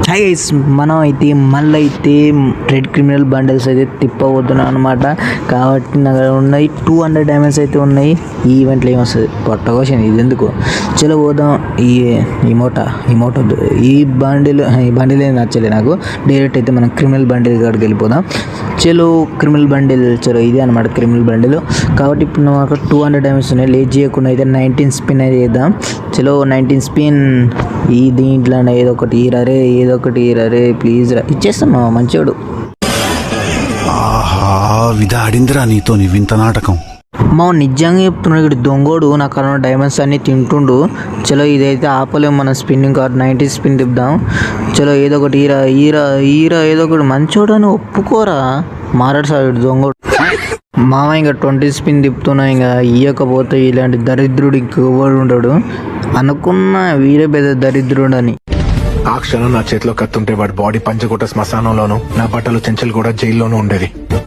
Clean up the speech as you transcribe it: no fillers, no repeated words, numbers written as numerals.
Hi guys, మనం అయితే మళ్ళీ అయితే రెడ్ క్రిమినల్ బండిల్స్ అయితే తిప్పబోతున్నాం అనమాట. కాబట్టి నా దగ్గర ఉన్నాయి 200 డైమండ్స్ అయితే ఉన్నాయి. ఈ ఈవెంట్లో ఏమొస్తుంది పొట్టకోసం ఇది ఎందుకు చలో పోదాం. ఈ వద్దు, ఈ బండిల్ ఏం నచ్చలేదు నాకు. డైరెక్ట్ అయితే మనం క్రిమినల్ బండిల్ కాడికి వెళ్ళిపోదాం. చలో క్రిమినల్ బండిల్, చలో ఇదే అనమాట క్రిమినల్ బండిల్. కాబట్టి ఇప్పుడు నాకు 200 డైమండ్స్ ఉన్నాయి. లేట్ చేయకుండా అయితే 19 స్పిన్ అయితే చేద్దాం. చలో 19 స్పిన్. ఈ దీంట్లో ఏదో ఒకటి ఈరరే ప్లీజ్ రా. ఇచ్చేస్తాను మంచివాడు. ఆహా, విధాడిందిరా నీతో నీ వింత నాటకం. మా నిజంగా చెప్తున్నాడు, ఇక్కడ దొంగోడు నా కరోనా డైమండ్స్ అన్నీ తింటుండు. చలో ఇదైతే ఆపలేము మనం. స్పిన్నింగ్ కార్డ్ 90 స్పిన్ తిప్పుదాం. చలో ఏదో ఒకటి ఈరా ఏదో ఒకటి మంచోడు అని ఒప్పుకోరా. మారాడు సార్ దొంగోడు. మామ ఇంకా 20 స్పిన్ తిప్పుతున్నా. ఇంకా ఇయ్యకపోతే ఇలాంటి దరిద్రుడు ఇంకెవడు ఉండడు అనుకున్న. వీడే పెద్ద దరిద్రుడు అని. ఆ క్షణం నా చేతిలో కత్తుంటే వాడి బాడీ పంచకోట శ్మశానంలోను, నా బట్టలు చెంచలు కూడా జైల్లోనూ ఉండేది.